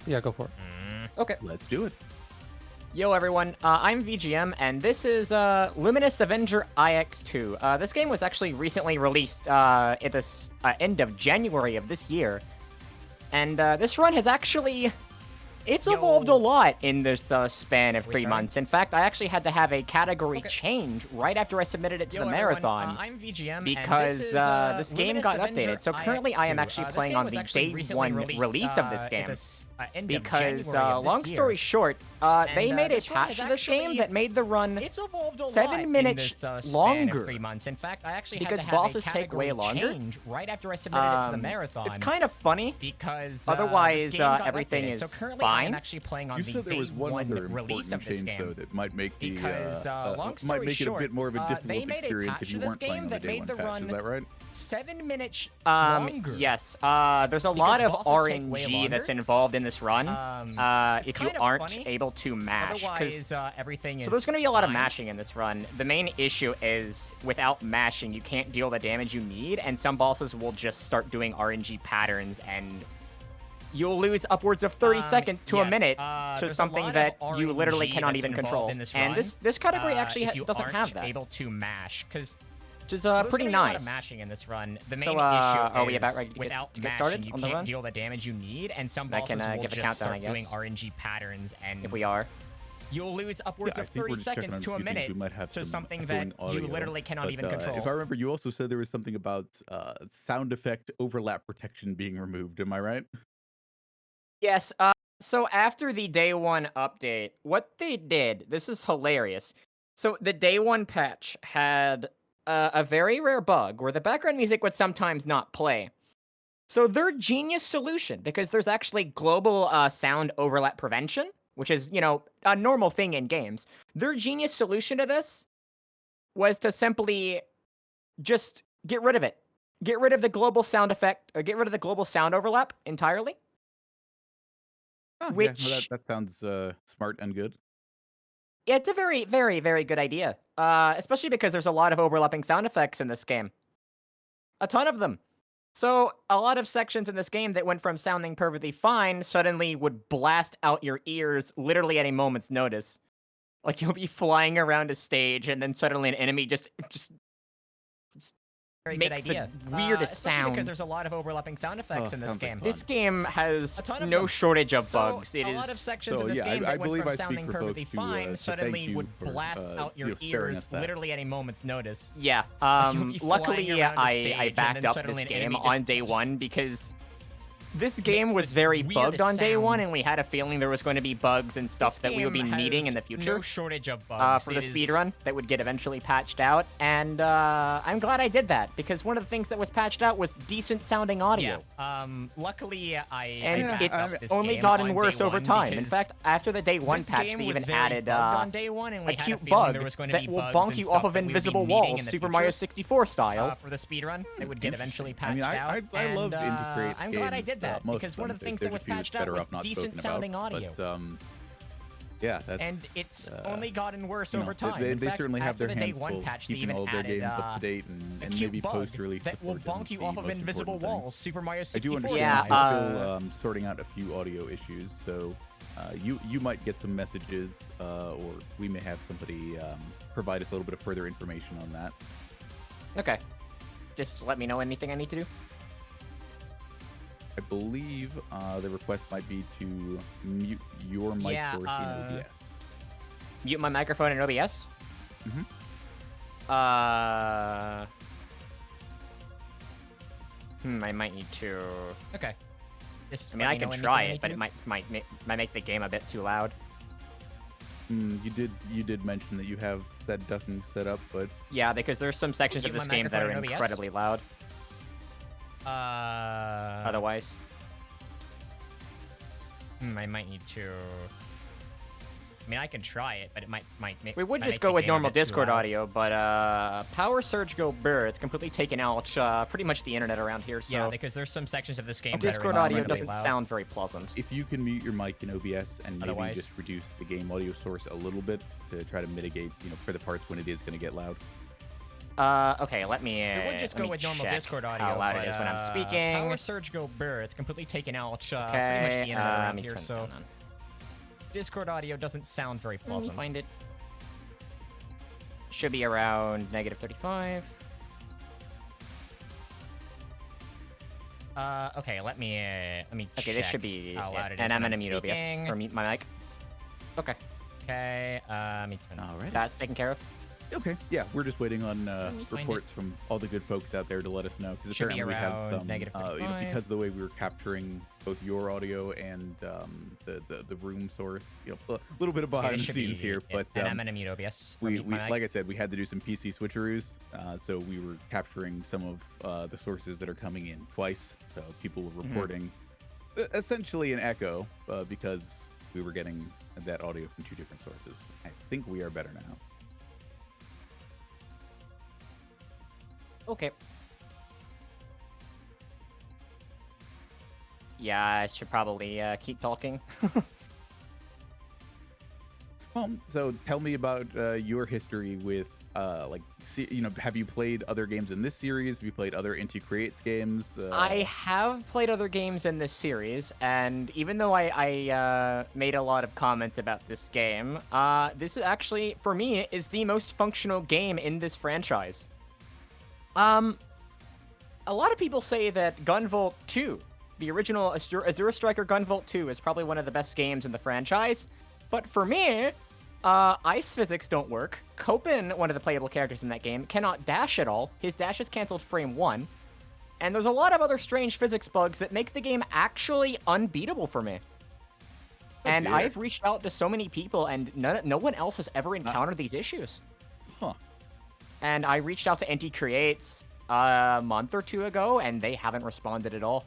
Yeah, go for it. Okay. Let's do it. Yo everyone, I'm VGM, and this is Luminous Avenger IX2. This game was actually recently released at the end of January of this year, and this run has actually... It's evolved a lot in this span of 3 months. In fact, I actually had to have a category change right after I submitted it to the marathon. I'm VGM, because this game got updated. So currently I am actually playing on the day one release of this game. Because, long story short, they made a patch to this game that made the run 7 minutes longer. 3 months. In fact, I actually because had to have bosses a take way longer. change right after I submitted it to the marathon. It's kind of funny because otherwise everything is fine. I'm actually playing on You the said there was one other release of this change, game. though, that might make the because long story might make short, it a bit more of a difficult they made experience a if you patch to weren't this playing game on the that day made one the patch. run Is that right? 7 minutes longer. Yes. There's a lot of RNG that's involved in this run. If you aren't able to mash, otherwise everything is so there's going to be a lot of mashing in this run. The main issue is without mashing, you can't deal the damage you need, and some bosses will just start doing RNG patterns, and you'll lose upwards of 30 seconds to a minute to something that you literally cannot even control. And this category actually doesn't have that. Able to mash because. Which is so pretty nice. Nice. A lot of mashing in this run. The main so, issue are is we about ready to without get mashing, started you on the can't run? deal the damage you need, and some I bosses can will give a just countdown, start doing RNG patterns, and if we are, you'll lose upwards of 30 seconds to a minute to something that you literally cannot even control. If I remember, you also said there was something about sound effect overlap protection being removed. Am I right? Yes. So after the day one update, what they did, this is hilarious. So the day one patch had a very rare bug where the background music would sometimes not play. So their genius solution, because there's actually global sound overlap prevention, which is, you know, a normal thing in games. Their genius solution to this was to simply just get rid of it. Get rid of the global sound effect, or get rid of the global sound overlap entirely. Oh, Which yeah, that sounds smart and good. Yeah, it's a very, very, very good idea. Especially because there's a lot of overlapping sound effects in this game. A ton of them. So, a lot of sections in this game that went from sounding perfectly fine suddenly would blast out your ears literally at a moment's notice. Like, you'll be flying around a stage, and then suddenly an enemy just Very makes good idea. the weirdest sound. Because there's a lot of overlapping sound effects in this game. This game has a ton of no them. shortage of bugs. So, It a is lot of sections So, in this yeah, game I that went believe from I speak sounding for perfectly folks to fine thank suddenly you would for, blast out your sparing us ears that. literally at a moment's notice. Yeah. You'll be Luckily, flying around a stage, I and backed then up suddenly this an game enemy on day just one because this game was the very bugged on day weirdest one, sound. and we had a feeling there was going to be bugs and stuff This that we would be game needing in has the future. No shortage of bugs. For the It is- speedrun that would get eventually patched out, and I'm glad I did that because one of the things that was patched out was decent sounding audio. Yeah. Luckily, And I backed it's up this only game gotten on worse day over one time. In because fact, after the day one this patch, game they was even very added bugged on day one, and we a had cute feeling bug there was going to that be will bugs bonk and you stuff off of that we would be invisible needing walls, in the Super future. Mario 64 style. For the speedrun, it would get eventually I mean, patched out. I love and, indie creates I'm glad I games, did that most because one of the them. things They're that was just patched out better was off not decent spoken sounding about, audio. But, yeah, that's And it's only gotten worse you know, over time. They In fact, certainly have after their the day hands one full, patch, they keeping even all their added games up to date a and cute maybe bug post-release that will support bonk you isn't off the of most invisible important thing. walls, Super Mario I 64 do style. understand we're still sorting out a few audio issues, so you might get some messages, or we may have somebody provide us a little bit of further information on that. Okay. Just let me know anything I need to do. I believe the request might be to mute your mic source in OBS. Mute my microphone in OBS? Mhm. I might need to... Okay. Just I mean, let I me can know anything try I it, need but to it do. might make the game a bit too loud. You did mention that you have that ducking set up, but Yeah, because there's some sections of Mute this my game that are microphone in OBS? incredibly loud. Otherwise, Otherwise, I might need to. I mean, I can try it, but it might make. we would might just make go the with game a normal bit too Discord loud. audio, but Power Surge Go Brr. It's completely taken out pretty much the internet around here. So Yeah, because there's some sections of this game Discord that are audio incredibly doesn't loud. sound very pleasant. if you can mute your mic in OBS and maybe Otherwise- just reduce the game audio source a little bit to try to mitigate, for the parts when it is going to get loud. Okay, let me. It would just go with normal Discord audio. How loud it is when I'm speaking. Power surge go brr. It's completely taken out pretty much Okay, the internet around here, turn it so down on. Discord audio doesn't sound very Let me pleasant. find it. Should be around -35. Okay, let me Okay, check this should be how loud it is and I'm when gonna mute OBS speaking. or mute my mic. Okay, Okay, let me turn. All right. that's taken care of. Okay. Yeah, we're just waiting on me find reports from all the good folks out there to let us know, because Should be apparently we had around some, -35. because of the way we were capturing both your audio and the room source, a little bit of Okay, behind this the should scenes be here, it. but And I'm gonna mute OBS. or we mute my mic. like I said, we had to do some PC switcheroos, so we were capturing some of the sources that are coming in twice, so people were reporting essentially an echo because we were getting that audio from two different sources. I think we are better now. Okay. Yeah, I should probably keep talking. Well, so tell me about your history with, have you played other games in this series? Have you played other Inti Creates games? I have played other games in this series, and even though I made a lot of comments about this game, this is actually, for me, is the most functional game in this franchise. A lot of people say that Gunvolt 2, the original Azure Striker Gunvolt 2, is probably one of the best games in the franchise. But for me, ice physics don't work. Copen, one of the playable characters in that game, cannot dash at all. His dash is canceled frame 1. And there's a lot of other strange physics bugs that make the game actually unbeatable for me. And dear. I've reached out to so many people, and no one else has ever encountered these issues. Huh. And I reached out to Inti Creates a month or two ago, and they haven't responded at all.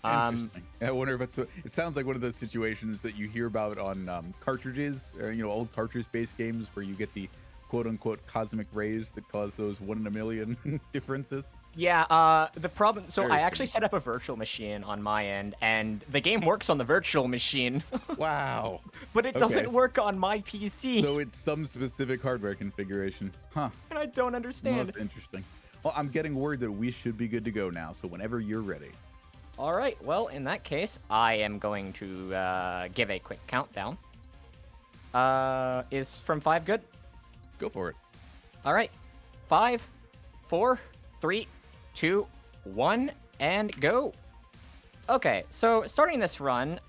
Interesting. I wonder if it sounds like one of those situations that you hear about on cartridges, or, old cartridge-based games where you get the quote-unquote cosmic rays that cause those 1 in a million differences. Yeah, the problem... So Very I actually set up a virtual machine on my end, and the game works on the virtual machine. Wow. But it doesn't work on my PC. So it's some specific hardware configuration. Huh. And I don't understand. Most interesting. Well, I'm getting word that we should be good to go now, so whenever you're ready. All right, well, in that case, I am going to give a quick countdown. Is from 5 good? Go for it. All right. 5, 4, 3, 2, 1, and go. Okay, so starting this run,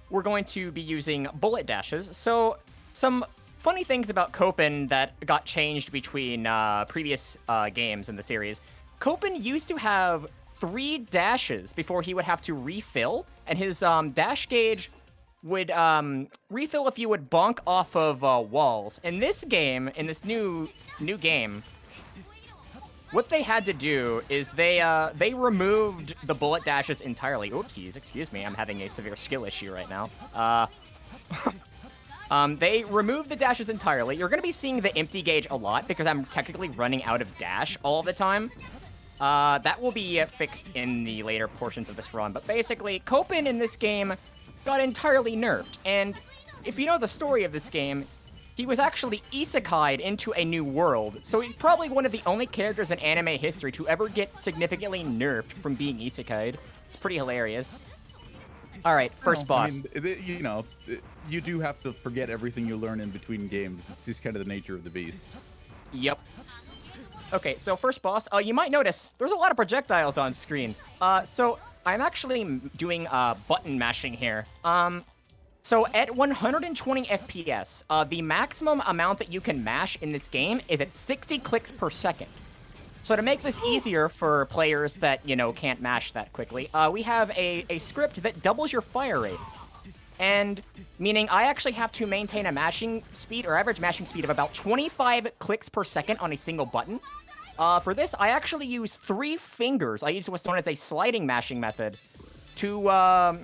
we're going to be using bullet dashes. So some funny things about Copen that got changed between previous games in the series. Copen used to have 3 dashes before he would have to refill, and his dash gauge would refill if you would bonk off of walls. In this game, in this new game, what they had to do is they removed the bullet dashes entirely. Oopsies, excuse me, I'm having a severe skill issue right now. They removed the dashes entirely. You're going to be seeing the empty gauge a lot because I'm technically running out of dash all the time. That will be fixed in the later portions of this run, but basically, Copen in this game got entirely nerfed, and if you know the story of this game, he was actually isekai'd into a new world, so he's probably one of the only characters in anime history to ever get significantly nerfed from being isekai'd. It's pretty hilarious. Alright, first boss. I mean, you do have to forget everything you learn in between games. It's just kind of the nature of the beast. Yep. Okay, so first boss, you might notice there's a lot of projectiles on screen. So I'm actually doing button mashing here. So at 120 FPS, the maximum amount that you can mash in this game is at 60 clicks per second. So to make this easier for players that, can't mash that quickly, we have a script that doubles your fire rate. And meaning I actually have to maintain a mashing speed or average mashing speed of about 25 clicks per second on a single button. For this, I actually use 3 fingers. I use what's known as a sliding mashing method to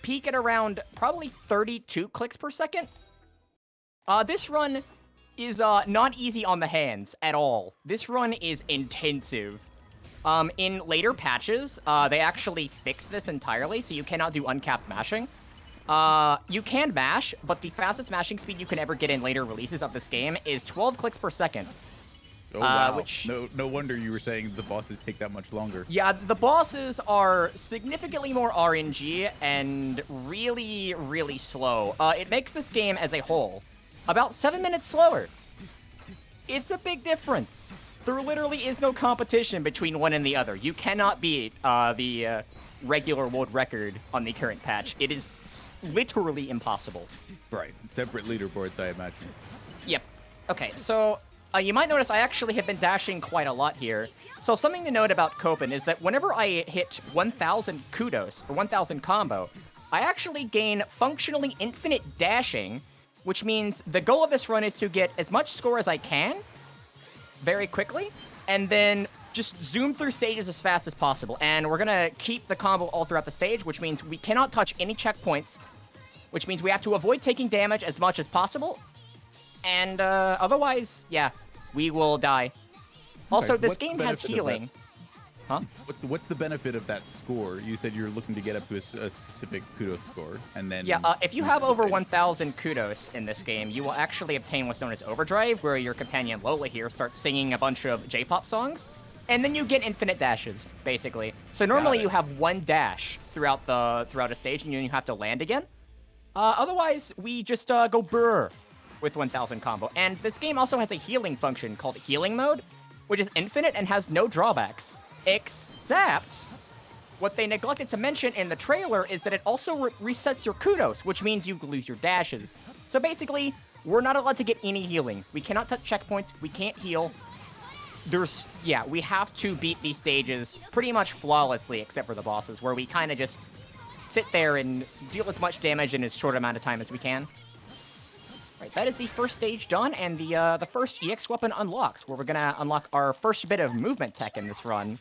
peak at around probably 32 clicks per second. This run is not easy on the hands at all. This run is intensive. In later patches, they actually fixed this entirely, so you cannot do uncapped mashing. You can mash, but the fastest mashing speed you can ever get in later releases of this game is 12 clicks per second. Oh, wow. Which... No wonder you were saying the bosses take that much longer. Yeah, the bosses are significantly more RNG and really, really slow. It makes this game as a whole about 7 minutes slower. It's a big difference. There literally is no competition between one and the other. You cannot beat the regular world record on the current patch. It is literally impossible. Right. Separate leaderboards, I imagine. Yep. Okay, so you might notice I actually have been dashing quite a lot here. So something to note about Copen is that whenever I hit 1,000 kudos, or 1,000 combo, I actually gain functionally infinite dashing, which means the goal of this run is to get as much score as I can, very quickly, and then just zoom through stages as fast as possible. And we're gonna keep the combo all throughout the stage, which means we cannot touch any checkpoints, which means we have to avoid taking damage as much as possible. And otherwise, yeah, we will die. Also, this game has healing. Huh? What's the benefit of that score? You said you're looking to get up to a specific kudos score, and then... Yeah, if you have over 1,000 kudos in this game, you will actually obtain what's known as Overdrive, where your companion Lola here starts singing a bunch of J-pop songs, and then you get infinite dashes, basically. So normally you have one dash throughout a stage, and you have to land again. Otherwise, we just go brr with 1,000 combo. And this game also has a healing function called Healing Mode, which is infinite and has no drawbacks. Except, what they neglected to mention in the trailer is that it also resets your kudos, which means you lose your dashes. So basically, we're not allowed to get any healing. We cannot touch checkpoints, we can't heal. We have to beat these stages pretty much flawlessly, except for the bosses, where we kind of just sit there and deal as much damage in as short amount of time as we can. Right, that is the first stage done, and the first EX weapon unlocked, where we're gonna unlock our first bit of movement tech in this run.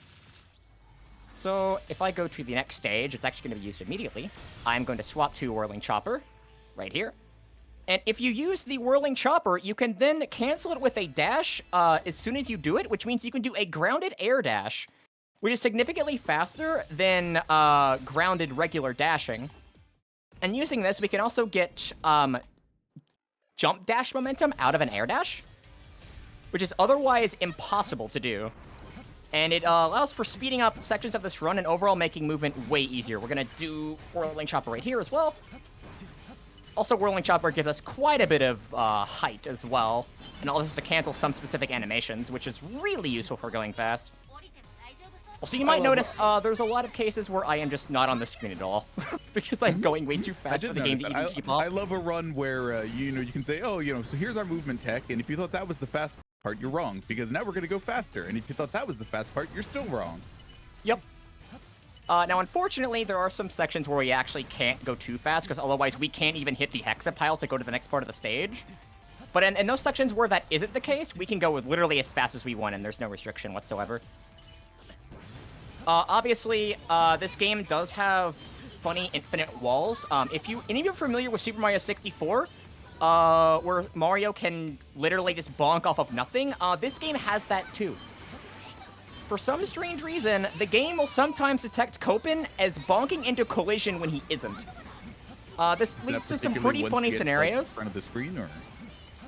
So, if I go to the next stage, it's actually going to be used immediately. I'm going to swap to Whirling Chopper, right here. And if you use the Whirling Chopper, you can then cancel it with a dash as soon as you do it, which means you can do a grounded air dash, which is significantly faster than grounded regular dashing. And using this, we can also get jump dash momentum out of an air dash, which is otherwise impossible to do. And it allows for speeding up sections of this run and overall making movement way easier. We're going to do Whirling Chopper right here as well. Also, Whirling Chopper gives us quite a bit of height as well, and allows us to cancel some specific animations, which is really useful for going fast. Also, you might notice there's a lot of cases where I am just not on the screen at all, because I'm going way too fast for the game to even keep up. I love a run where, you can say, oh, so here's our movement tech, and if you thought that was the fast part, you're wrong, because now we're going to go faster, and if you thought that was the fast part, you're still wrong. Yep. Now, unfortunately, there are some sections where we actually can't go too fast, because otherwise we can't even hit the hexapile to go to the next part of the stage. But in those sections where that isn't the case, we can go with literally as fast as we want, and there's no restriction whatsoever. Obviously, this game does have funny infinite walls. If any of you are familiar with Super Mario 64, where Mario can literally just bonk off of nothing, this game has that too. For some strange reason, the game will sometimes detect Copen as bonking into collision when he isn't. This leads to some pretty funny scenarios. Like, in front of the screen, or?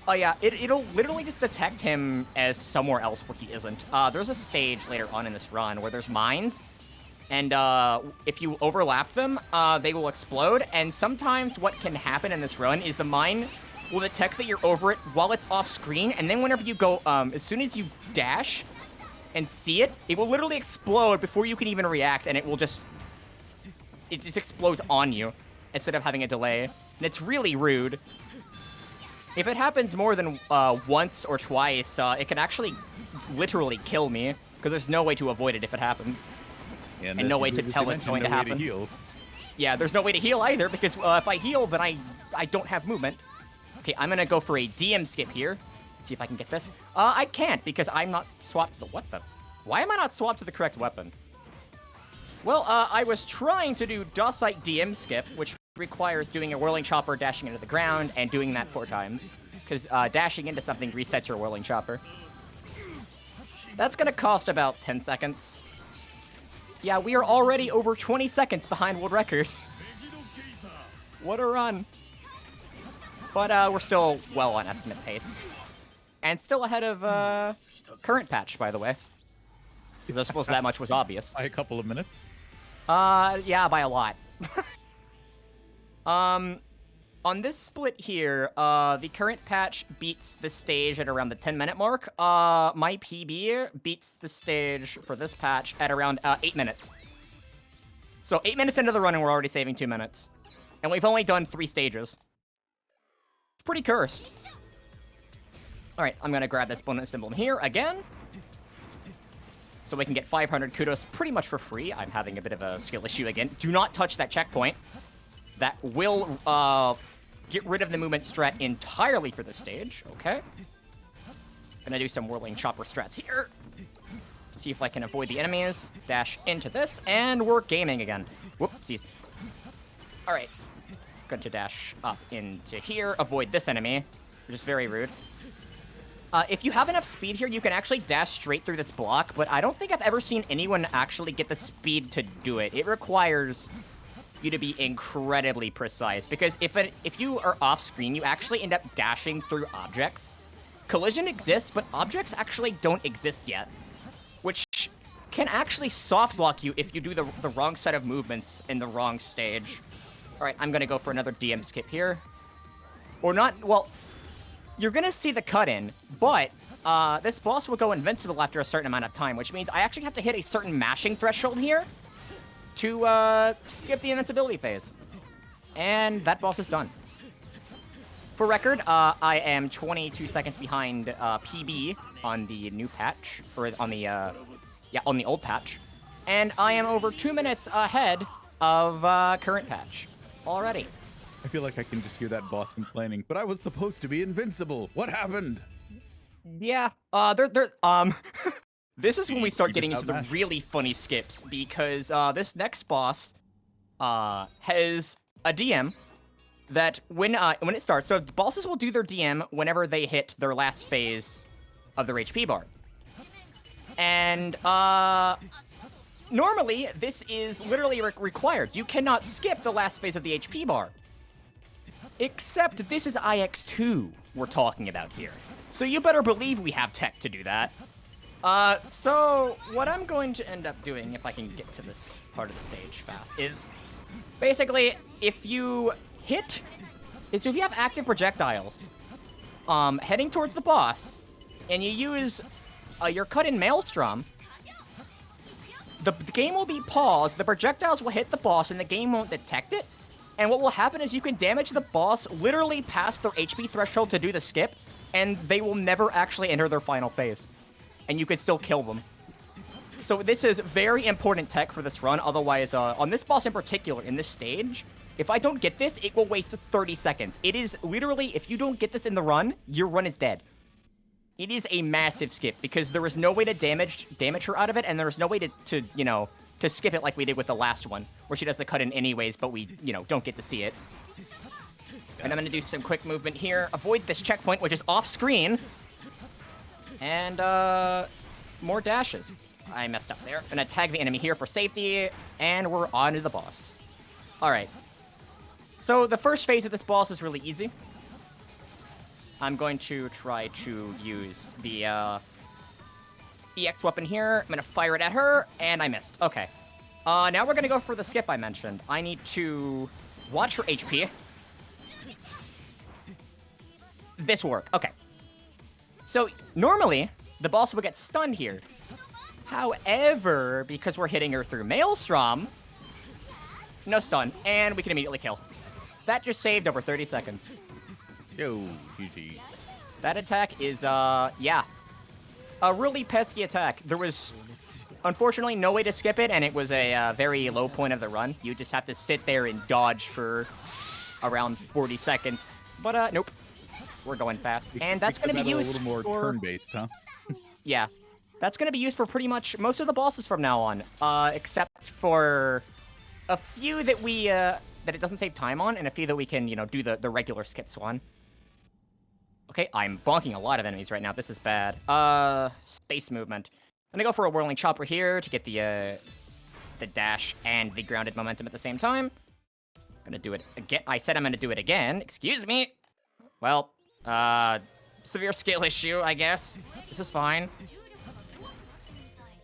Oh yeah, it'll literally just detect him as somewhere else where he isn't. There's a stage later on in this run where there's mines, and if you overlap them, they will explode, and sometimes what can happen in this run is the mine will detect that you're over it while it's off screen, and then whenever you go, as soon as you dash and see it, it will literally explode before you can even react, and it just explodes on you instead of having a delay, and it's really rude. If it happens more than once or twice, it can actually literally kill me, because there's no way to avoid it if it happens. And no way to tell it's going to happen. Yeah, there's no way to heal either, because if I heal, then I don't have movement. Okay, I'm going to go for a DM skip here. See if I can get this. I can't, because I'm not swapped to the... What the... Why am I not swapped to the correct weapon? Well, I was trying to do Dosite DM skip, which requires doing a Whirling Chopper, dashing into the ground, and doing that 4 times. Because dashing into something resets your Whirling Chopper. That's going to cost about 10 seconds. Yeah, we are already over 20 seconds behind world records. What a run. But we're still well on estimate pace. And still ahead of current patch, by the way. I suppose that much was obvious. By a couple of minutes? Yeah, by a lot. On this split here, the current patch beats the stage at around the 10-minute mark. My PB beats the stage for this patch at around 8 minutes. So 8 minutes into the run and we're already saving 2 minutes. And we've only done 3 stages. Pretty cursed. Alright, I'm gonna grab this bonus symbol here again. So we can get 500 kudos pretty much for free. I'm having a bit of a skill issue again. Do not touch that checkpoint. That will get rid of the movement strat entirely for this stage. Okay. Gonna do some whirling chopper strats here. See if I can avoid the enemies. Dash into this, and we're gaming again. Whoopsies. Alright. Going to dash up into here. Avoid this enemy, which is very rude. If you have enough speed here, you can actually dash straight through this block, but I don't think I've ever seen anyone actually get the speed to do it. It requires you to be incredibly precise, because if you are off screen, you actually end up dashing through objects. Collision exists, but objects actually don't exist yet, which can actually soft lock you if you do the wrong set of movements in the wrong stage. Alright, I'm gonna go for another DM skip here. Or not, well, you're gonna see the cut-in, but this boss will go invincible after a certain amount of time, which means I actually have to hit a certain mashing threshold here to skip the invincibility phase. And that boss is done. For record, I am 22 seconds behind PB on the new patch, or on the, on the old patch. And I am over 2 minutes ahead of current patch already. I feel like I can just hear that boss complaining, but I was supposed to be invincible. What happened? Yeah, this is when we start getting into the really funny skips, because this next boss has a DM that when it starts, so bosses will do their DM whenever they hit their last phase of their HP bar. And normally this is literally required. You cannot skip the last phase of the HP bar. Except this is IX2 we're talking about here. So you better believe we have tech to do that. So what I'm going to end up doing, if I can get to this part of the stage fast, is basically if you have active projectiles heading towards the boss, and you use your cut-in Maelstrom, the game will be paused, the projectiles will hit the boss, and the game won't detect it. And what will happen is you can damage the boss literally past their HP threshold to do the skip, and they will never actually enter their final phase. And you can still kill them. So this is very important tech for this run, otherwise, on this boss in particular, in this stage, if I don't get this, it will waste 30 seconds. It is literally, if you don't get this in the run, your run is dead. It is a massive skip, because there is no way to damage her out of it, and there is no way to skip it like we did with the last one, where she does the cut-in anyways, but we, don't get to see it. And I'm gonna do some quick movement here, avoid this checkpoint, which is off-screen, and, more dashes. I messed up there. I'm gonna tag the enemy here for safety, and we're on to the boss. Alright. So, the first phase of this boss is really easy. I'm going to try to use the, EX weapon here. I'm gonna fire it at her, and I missed. Okay. Now we're gonna go for the skip I mentioned. I need to watch her HP. This will work. Okay. So, normally, the boss will get stunned here. However, because we're hitting her through Maelstrom, no stun, and we can immediately kill. That just saved over 30 seconds. Yo, GG. That attack is, yeah. A really pesky attack. There was, unfortunately, no way to skip it, and it was a very low point of the run. You just have to sit there and dodge for around 40 seconds. But, nope. We're going fast. And that's going to be used a little more turn-based, huh? Yeah. That's going to be used for pretty much most of the bosses from now on, except for a few that we, that it doesn't save time on, and a few that we can, do the regular skips on. Okay, I'm bonking a lot of enemies right now. This is bad. Space movement. I'm gonna go for a whirling chopper here to get the dash and the grounded momentum at the same time. Gonna do it again. I said I'm gonna do it again. Excuse me. Well, severe skill issue, I guess. This is fine.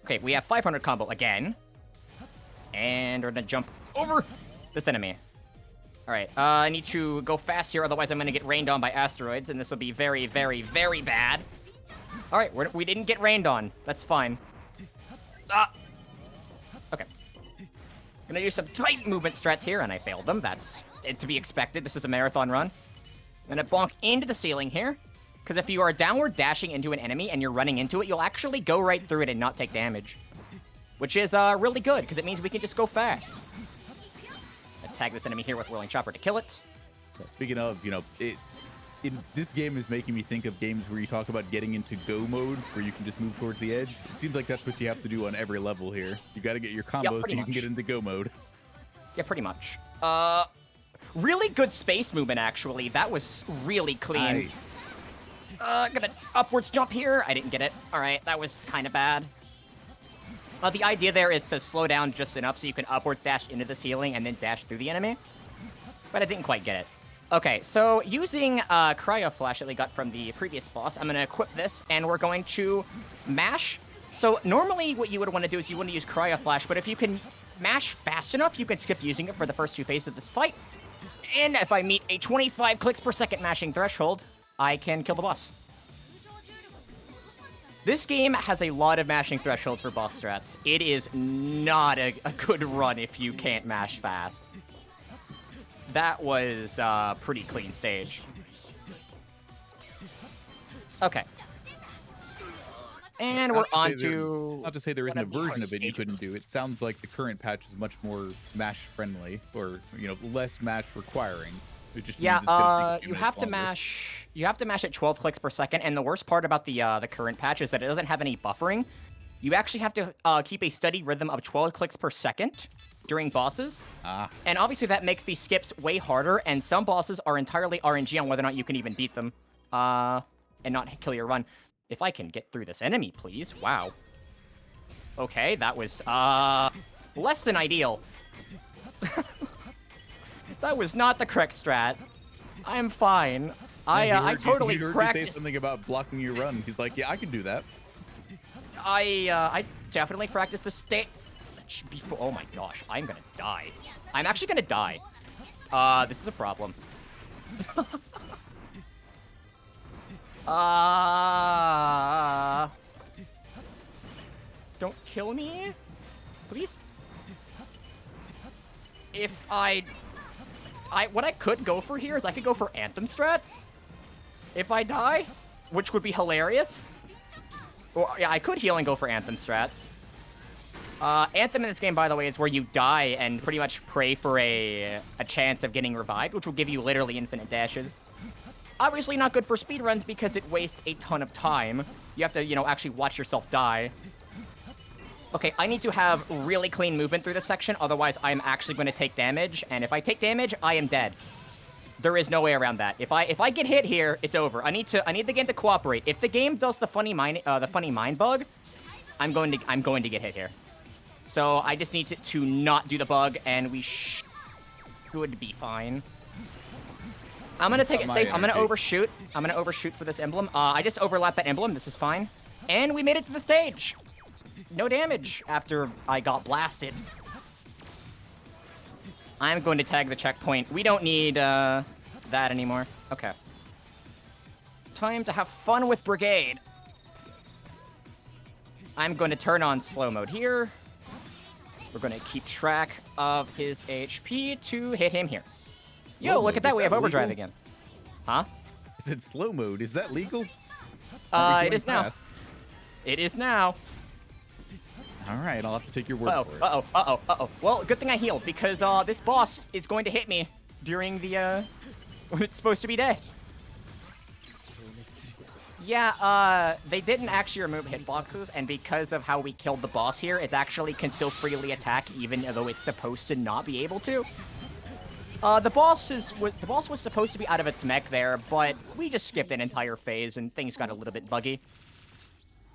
Okay, we have 500 combo again. And we're gonna jump over this enemy. Alright, I need to go fast here, otherwise I'm gonna get rained on by asteroids, and this will be very, very, very bad. Alright, we didn't get rained on. That's fine. Okay. Gonna use some tight movement strats here, and I failed them. That's to be expected. This is a marathon run. I'm gonna bonk into the ceiling here, because if you are downward dashing into an enemy and you're running into it, you'll actually go right through it and not take damage. Which is really good, because it means we can just go fast. Tag this enemy here with Whirling Chopper to kill it. Speaking of, this game is making me think of games where you talk about getting into go mode, where you can just move towards the edge. It seems like that's what you have to do on every level here. You got to get your combos so you can get into go mode. Yeah, pretty much. Really good space movement, actually. That was really clean. Gonna upwards jump here. I didn't get it. All right, that was kind of bad. The idea there is to slow down just enough so you can upwards dash into the ceiling and then dash through the enemy. But I didn't quite get it. Okay, so using Cryo Flash that we got from the previous boss, I'm going to equip this, and we're going to mash. So normally what you would want to do is you want to use Cryo Flash, but if you can mash fast enough, you can skip using it for the first 2 phases of this fight. And if I meet a 25 clicks per second mashing threshold, I can kill the boss. This game has a lot of mashing thresholds for boss strats. It is not a good run if you can't mash fast. That was a pretty clean stage. Okay. And we're on to... Not to say there isn't a version of it you couldn't do. It sounds like the current patch is much more mash-friendly, or, less mash requiring. It just you have to mash. You have to mash at 12 clicks per second, and the worst part about the current patch is that it doesn't have any buffering. You actually have to keep a steady rhythm of 12 clicks per second during bosses. And obviously that makes these skips way harder, and some bosses are entirely RNG on whether or not you can even beat them, and not kill your run. If I can get through this enemy, please. Wow. Okay, that was less than ideal. That was not the correct strat. I'm fine. I totally practiced. He say something about blocking your run. He's like, yeah, I can do that. I definitely practiced the state before. Oh my gosh, I'm gonna die. I'm actually gonna die. This is a problem. Don't kill me, please. If what I could go for here is I could go for Anthem strats. If I die, which would be hilarious. Or, yeah, I could heal and go for Anthem strats. Anthem in this game, by the way, is where you die and pretty much pray for a chance of getting revived, which will give you literally infinite dashes. Obviously not good for speedruns because it wastes a ton of time. You have to, actually watch yourself die. Okay, I need to have really clean movement through this section, otherwise I'm actually going to take damage, and if I take damage, I am dead. There is no way around that. If I get hit here, it's over. I need the game to cooperate. If the game does the funny mind bug, I'm going to get hit here. So I just need to not do the bug, and we should be fine. I'm gonna take it safe. I'm gonna overshoot. I'm gonna overshoot for this emblem. I just overlapped that emblem. This is fine, and we made it to the stage. No damage after I got blasted. I'm going to tag the checkpoint. We don't need that anymore. Okay. Time to have fun with Brigade. I'm going to turn on slow mode here. We're going to keep track of his HP to hit him here. Yo, look at that. We have overdrive again. Huh? I said slow mode. Is that legal? It is now. It is now. All right, I'll have to take your word for it. Uh-oh. Well, good thing I healed, because this boss is going to hit me during the, when it's supposed to be dead. Yeah, they didn't actually remove hitboxes, and because of how we killed the boss here, it actually can still freely attack, even though it's supposed to not be able to. The boss was supposed to be out of its mech there, but we just skipped an entire phase, and things got a little bit buggy.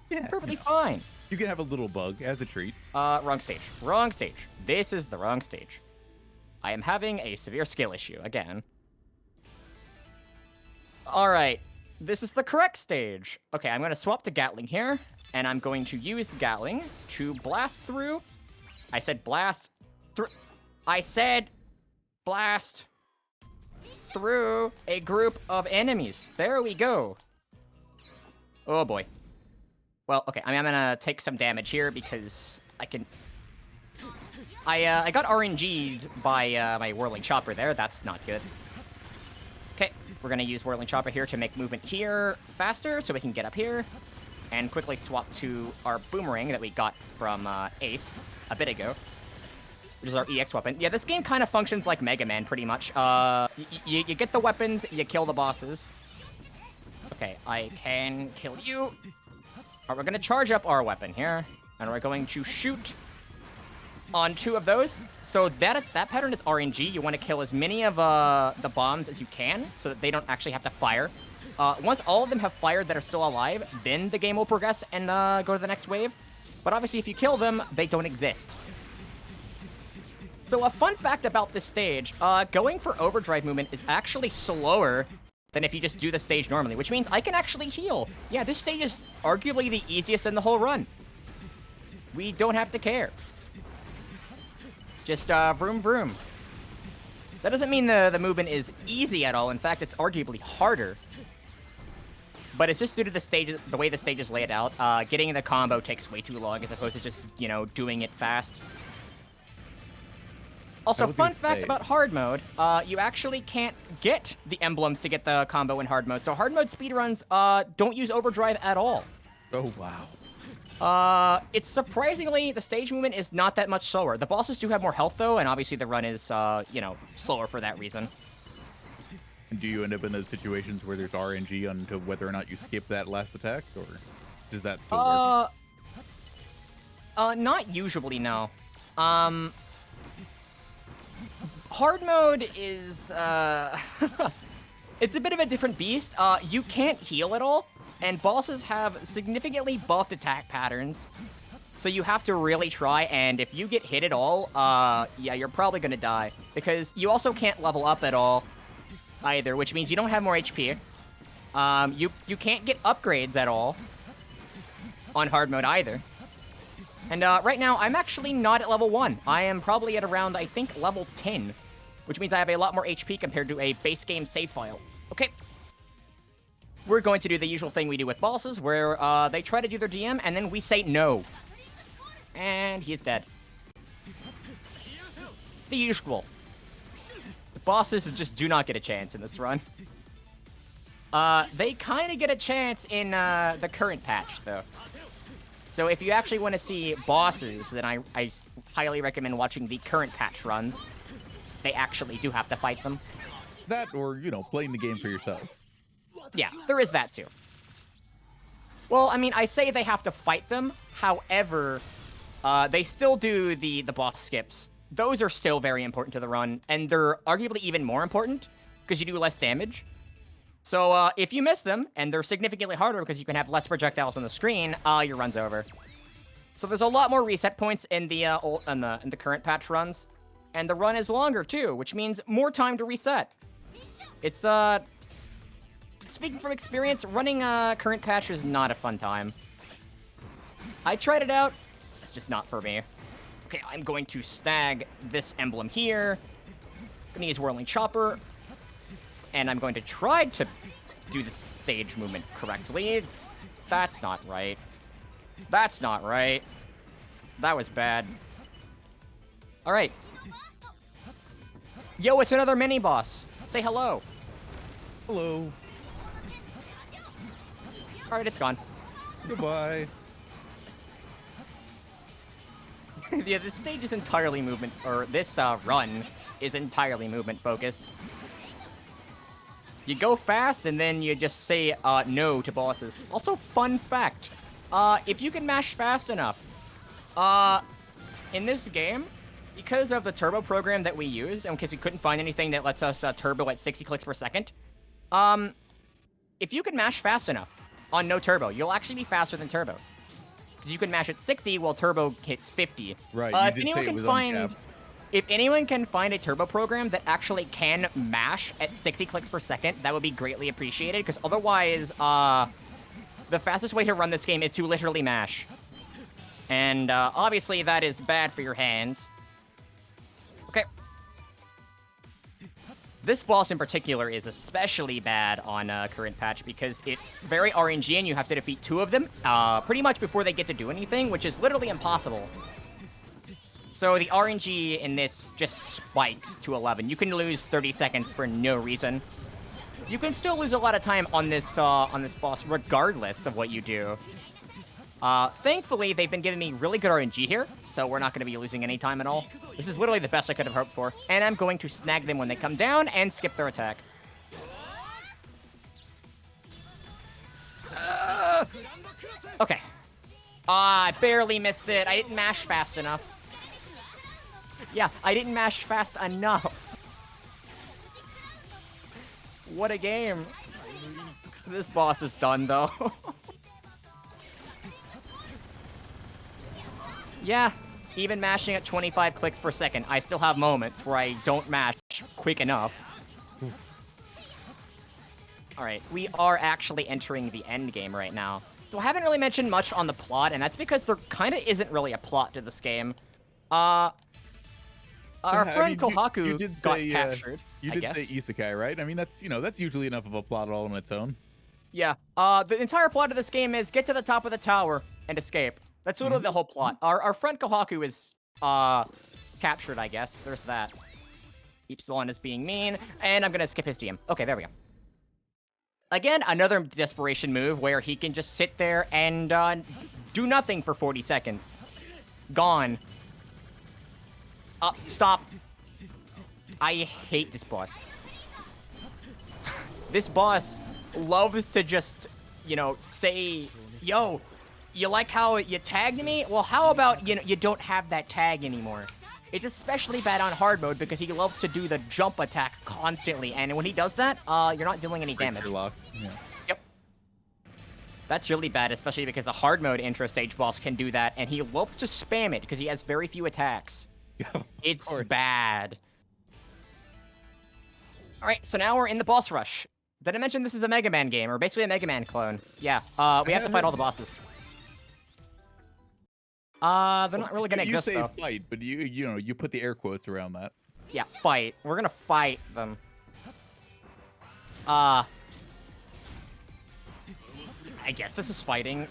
Yeah, perfectly fine. You can have a little bug as a treat. Wrong stage. Wrong stage. This is the wrong stage. I am having a severe skill issue again. All right, this is the correct stage. Okay, I'm going to swap to Gatling here, and I'm going to use Gatling to blast through. I said blast through. I said blast through a group of enemies. There we go. Oh boy. Well, okay, I mean, I'm gonna take some damage here because I can... I got RNG'd by my Whirling Chopper there. That's not good. Okay, we're gonna use Whirling Chopper here to make movement here faster so we can get up here and quickly swap to our Boomerang that we got from Ace a bit ago, which is our EX weapon. Yeah, this game kind of functions like Mega Man, pretty much. You get the weapons, you kill the bosses. Okay, I can kill you. All right, we're gonna charge up our weapon here, and we're going to shoot on 2 of those. So that pattern is RNG. You want to kill as many of the bombs as you can, so that they don't actually have to fire. Once all of them have fired that are still alive, then the game will progress and go to the next wave. But obviously, if you kill them, they don't exist. So a fun fact about this stage, going for overdrive movement is actually slower than if you just do the stage normally, which means I can actually heal. Yeah, this stage is arguably the easiest in the whole run. We don't have to care. Just vroom vroom. That doesn't mean the movement is easy at all. In fact, it's arguably harder. But it's just due to the way the stage is laid out. Getting the combo takes way too long as opposed to just, you know, doing it fast. Also, fun fact about hard mode, you actually can't get the emblems to get the combo in hard mode. So hard mode speedruns don't use overdrive at all. Oh, wow. It's surprisingly, the stage movement is not that much slower. The bosses do have more health, though, and obviously the run is, you know, slower for that reason. And do you end up in those situations where there's RNG onto whether or not you skip that last attack, or does that still work? Not usually, no. Hard mode is, it's a bit of a different beast. You can't heal at all, and bosses have significantly buffed attack patterns. So you have to really try, and if you get hit at all, yeah, you're probably gonna die. Because you also can't level up at all, either, which means you don't have more HP. You can't get upgrades at all on hard mode either. And right now, I'm actually not at level 1. I am probably at around, I think, level 10, which means I have a lot more HP compared to a base game save file. Okay. We're going to do the usual thing we do with bosses, where they try to do their DM, and then we say no. And he is dead. The usual. The bosses just do not get a chance in this run. They kind of get a chance in the current patch, though. So if you actually want to see bosses, then I highly recommend watching the current patch runs. They actually do have to fight them. That, or, you know, playing the game for yourself. Yeah, there is that too. Well, I mean, I say they have to fight them. However, they still do the boss skips. Those are still very important to the run, and they're arguably even more important because you do less damage. So if you miss them, and they're significantly harder because you can have less projectiles on the screen, your run's over. So there's a lot more reset points in the in the current patch runs, and the run is longer too, which means more time to reset. It's speaking from experience, running current patch is not a fun time. I tried it out. It's just not for me. Okay, I'm going to snag this emblem here. I'm gonna use Whirling Chopper. And I'm going to try to do the stage movement correctly. That's not right. That's not right. That was bad. Alright. Yo, it's another mini-boss. Say hello. Hello. Alright, it's gone. Goodbye. Yeah, this stage is entirely movement, or this run is entirely movement focused. You go fast, and then you just say no to bosses. Also, fun fact, if you can mash fast enough, in this game, because of the turbo program that we use, and because we couldn't find anything that lets us turbo at 60 clicks per second, if you can mash fast enough on no turbo, you'll actually be faster than turbo. Because you can mash at 60 while turbo hits 50. Right, if anyone can find... If anyone can find a turbo program that actually can mash at 60 clicks per second, that would be greatly appreciated, because otherwise, the fastest way to run this game is to literally mash. And, obviously that is bad for your hands. Okay. This boss in particular is especially bad on current patch because it's very RNG and you have to defeat 2 of them pretty much before they get to do anything, which is literally impossible. So the RNG in this just spikes to 11. You can lose 30 seconds for no reason. You can still lose a lot of time on this boss regardless of what you do. Thankfully, they've been giving me really good RNG here, so we're not going to be losing any time at all. This is literally the best I could have hoped for. And I'm going to snag them when they come down and skip their attack. Okay. I barely missed it. I didn't mash fast enough. Yeah, I didn't mash fast enough. What a game. This boss is done, though. Yeah, even mashing at 25 clicks per second, I still have moments where I don't mash quick enough. Alright, we are actually entering the end game right now. So I haven't really mentioned much on the plot, and that's because there kind of isn't really a plot to this game. Our friend Kohaku got captured, You did say isekai, right? I mean, that's, you know, that's usually enough of a plot all on its own. Yeah, the entire plot of this game is get to the top of the tower and escape. That's literally the whole plot. Our friend Kohaku is, captured, I guess. There's that. Epsilon is being mean, and I'm gonna skip his DM. Okay, there we go. Again, another desperation move where he can just sit there and, do nothing for 40 seconds. Gone. Stop. I hate this boss. This boss loves to just, you know, say, yo, you like how you tagged me? Well, how about, you know, you don't have that tag anymore? It's especially bad on hard mode because he loves to do the jump attack constantly, and when he does that, you're not doing any damage. Yeah. Yep. That's really bad, especially because the hard mode intro stage boss can do that, and he loves to spam it because he has very few attacks. It's bad. Alright, so now we're in the boss rush. Did I mention this is a Mega Man game, or basically a Mega Man clone? Yeah, we have to fight all the bosses. They're not really gonna exist, though. You say fight, but you know, you put the air quotes around that. Yeah, fight. We're gonna fight them. I guess this is fighting.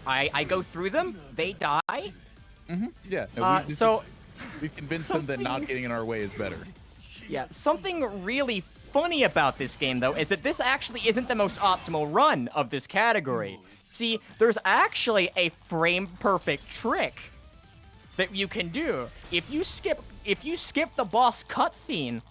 I go through them, they die. Yeah. No, we've convinced them that not getting in our way is better. Yeah, something really funny about this game, though, is that this actually isn't the most optimal run of this category. See, there's actually a frame-perfect trick that you can do. If you skip the boss cutscene,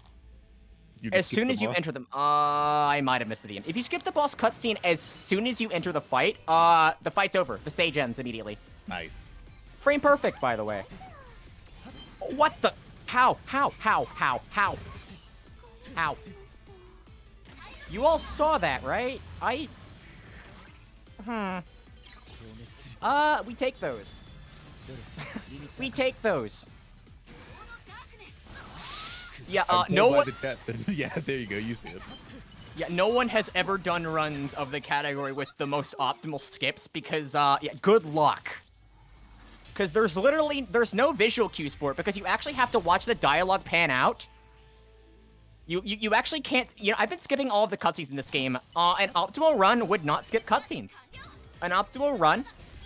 as soon as you enter them, I might have missed the DM. If you skip the boss cutscene as soon as you enter the fight, the fight's over. The stage ends immediately. Nice. Frame perfect, by the way. What the? How? You all saw that, right? We take those. We take those. Yeah, no one... Yeah, there you go, you see it. Yeah, no one has ever done runs of the category with the most optimal skips because, yeah, good luck. Because there's no visual cues for it because you actually have to watch the dialogue pan out. You actually can't, you know, I've been skipping all of the cutscenes in this game. An optimal run would not skip cutscenes. An optimal run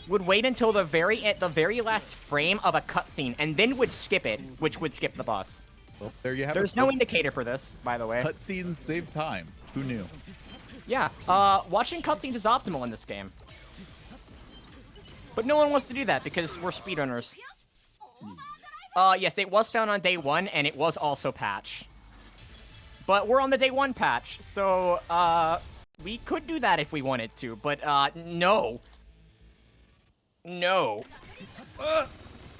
would wait until the very last frame of a cutscene and then would skip it, which would skip the boss. Well, there you have There's no indicator for this, by the way. Cutscenes save time. Who knew? Yeah, watching cutscenes is optimal in this game. But no one wants to do that because we're speedrunners. Yes, it was found on day 1, and it was also patched. But we're on the day 1 patch, so, we could do that if we wanted to, but, no. No.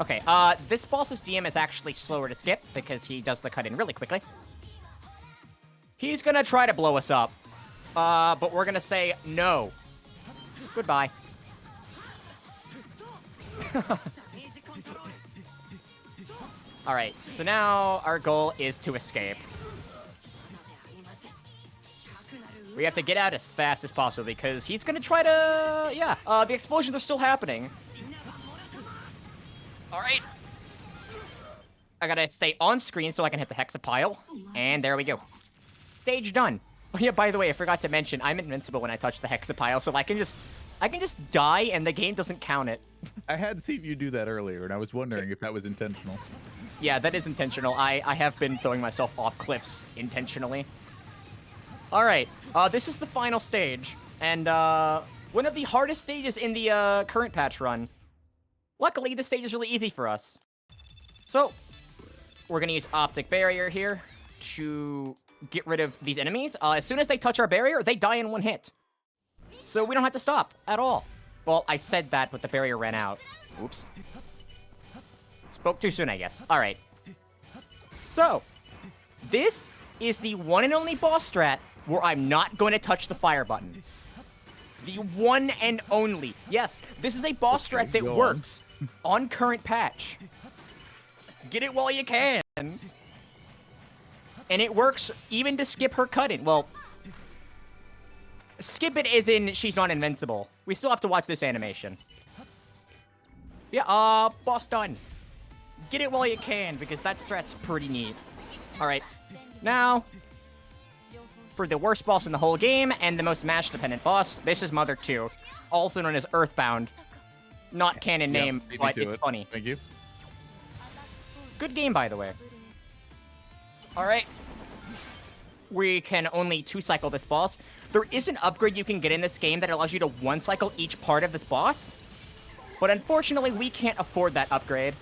Okay, this boss's DM is actually slower to skip because he does the cut-in really quickly. He's gonna try to blow us up, but we're gonna say no. Goodbye. All right, so now our goal is to escape. We have to get out as fast as possible because he's gonna try to, yeah, the explosions are still happening. All right. I gotta stay on screen so I can hit the hexapile, and there we go. Stage done. Oh yeah, by the way, I forgot to mention, I'm invincible when I touch the hexapile, so I can just die and the game doesn't count it. I had seen you do that earlier, and I was wondering if that was intentional. Yeah, that is intentional. I have been throwing myself off cliffs intentionally. All right, this is the final stage, and one of the hardest stages in the current patch run. Luckily, this stage is really easy for us. So, we're gonna use Optic Barrier here to get rid of these enemies. As soon as they touch our barrier, they die in one hit. So we don't have to stop at all. Well, I said that, but the barrier ran out. Oops. Spoke too soon, I guess. All right. So, this is the one and only boss strat where I'm not going to touch the fire button. The one and only. Yes, this is a boss strat that works on current patch. Get it while you can. And it works even to skip her cut-in. Well, skip it as in she's not invincible. We still have to watch this animation. Yeah, boss done. Get it while you can, because that strat's pretty neat. Alright, now, for the worst boss in the whole game, and the most match-dependent boss, this is Mother 2, also known as Earthbound. Not canon name, but it's funny. Thank you. Good game, by the way. Alright. We can only 2-cycle this boss. There is an upgrade you can get in this game that allows you to 1-cycle each part of this boss. But unfortunately, we can't afford that upgrade.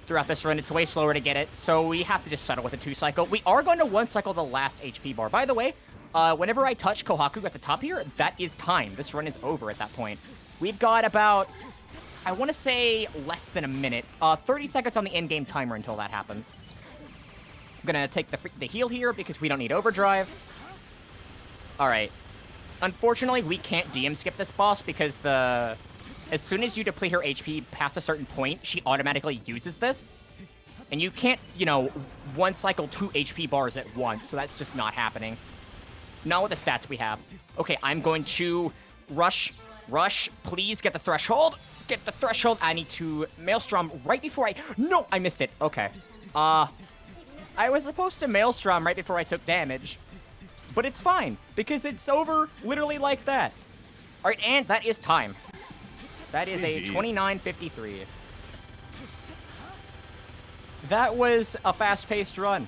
Throughout this run, it's way slower to get it, so we have to just settle with a 2-cycle. We are going to 1-cycle the last HP bar. By the way, whenever I touch Kohaku at the top here, that is time. This run is over at that point. We've got about, I want to say, less than a minute. 30 seconds on the in-game timer until that happens. I'm gonna take the heal here because we don't need overdrive. Alright. Unfortunately, we can't DM skip this boss because as soon as you deplete her HP past a certain point, she automatically uses this. And you can't, 1-cycle 2 HP bars at once, so that's just not happening. Not with the stats we have. Okay, I'm going to rush, please get the threshold. Get the threshold. I need to Maelstrom right before no, I missed it. Okay. I was supposed to Maelstrom right before I took damage. But it's fine, because it's over literally like that. Alright, and that is time. That is a 29:53. That was a fast-paced run.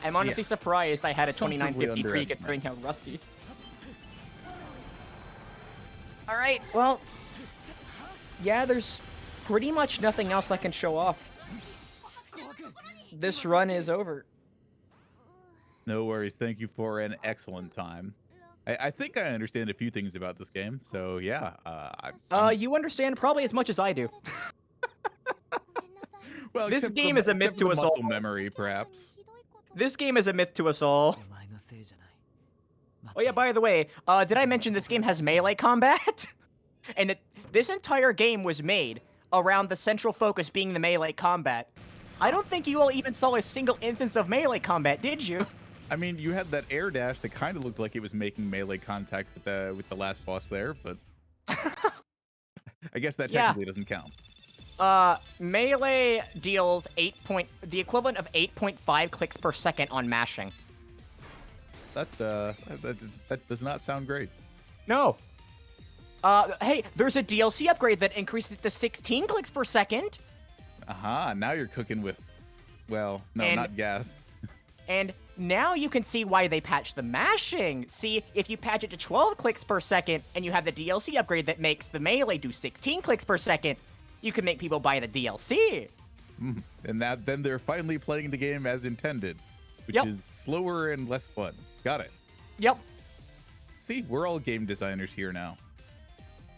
I'm honestly surprised I had a 29:53 considering how rusty. Alright, well, yeah, there's pretty much nothing else I can show off. This run is over. No worries. Thank you for an excellent time. I think I understand a few things about this game, so yeah. You understand probably as much as I do. Well, this game is a myth to us all. Memory, perhaps. This game is a myth to us all. Oh yeah, by the way, did I mention this game has melee combat? And this entire game was made around the central focus being the melee combat. I don't think you all even saw a single instance of melee combat, did you? I mean, you had that air dash that kind of looked like it was making melee contact with the last boss there, but I guess that technically doesn't count. Melee deals the equivalent of 8.5 clicks per second on mashing. That does not sound great. No. Hey, there's a DLC upgrade that increases it to 16 clicks per second. Aha, now you're cooking with, well, no, not gas. And now you can see why they patched the mashing. See, if you patch it to 12 clicks per second and you have the DLC upgrade that makes the melee do 16 clicks per second, you can make people buy the DLC. And then they're finally playing the game as intended, which is slower and less fun. Got it. Yep. See, we're all game designers here now.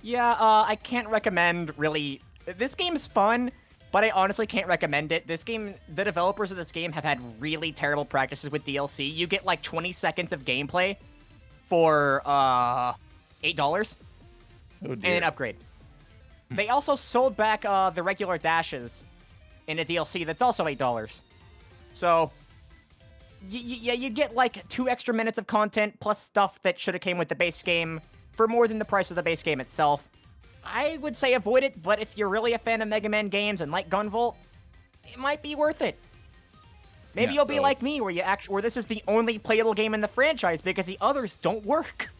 Yeah, I can't recommend, really. This game is fun, but I honestly can't recommend it. This game, the developers of this game have had really terrible practices with DLC. You get like 20 seconds of gameplay for $8 and an upgrade. They also sold back the regular dashes in a DLC that's also $8. So, you get like 2 extra minutes of content plus stuff that should have came with the base game for more than the price of the base game itself. I would say avoid it, but if you're really a fan of Mega Man games and like Gunvolt, it might be worth it. Maybe you'll be like me, where this is the only playable game in the franchise because the others don't work.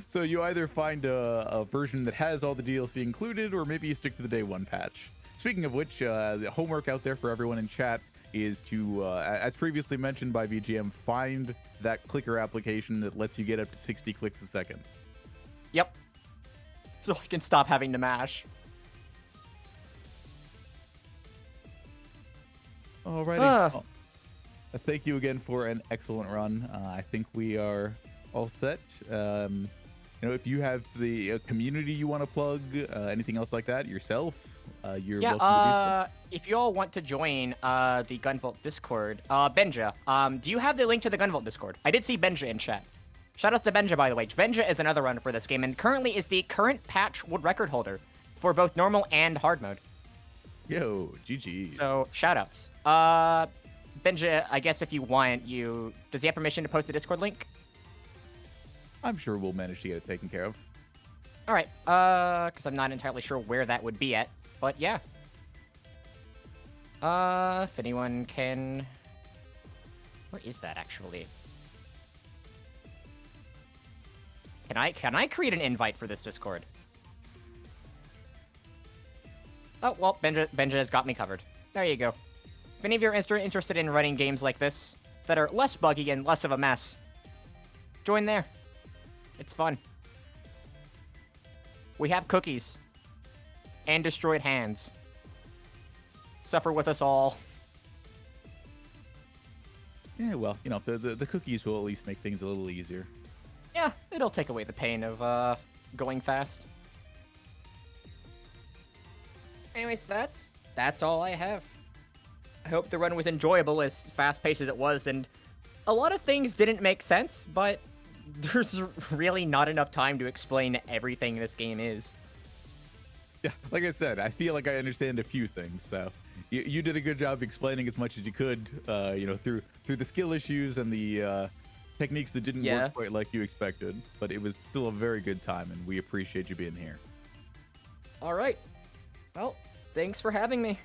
So you either find a version that has all the DLC included, or maybe you stick to the day one patch. Speaking of which, the homework out there for everyone in chat is to, as previously mentioned by VGM, find that clicker application that lets you get up to 60 clicks a second. Yep. So I can stop having to mash. Alrighty. Thank you again for an excellent run. I think we are all set. If you have the community you want to plug, anything else like that, yourself, you're welcome to do so. If you all want to join the Gunvolt Discord, Benja, do you have the link to the Gunvolt Discord? I did see Benja in chat. Shout out to Benja, by the way. Benja is another runner for this game, and currently is the current patch world record holder for both normal and hard mode. Yo, GG. So, shoutouts. Benja, I guess if you want, does he have permission to post a Discord link? I'm sure we'll manage to get it taken care of. All right, because I'm not entirely sure where that would be at, but yeah. If anyone can... Where is that, actually? Can I create an invite for this Discord? Oh, well, Benja has got me covered. There you go. If any of you are interested in running games like this that are less buggy and less of a mess, join there. It's fun. We have cookies. And destroyed hands. Suffer with us all. Yeah, well, the cookies will at least make things a little easier. Yeah, it'll take away the pain of going fast. Anyways, that's all I have. I hope the run was enjoyable, as fast-paced as it was, and a lot of things didn't make sense, but there's really not enough time to explain everything this game is. Yeah, like I said, I feel like I understand a few things, so you did a good job explaining as much as you could, through the skill issues and the techniques that didn't work quite like you expected, but it was still a very good time, and we appreciate you being here. All right. Well, thanks for having me.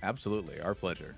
Absolutely, our pleasure.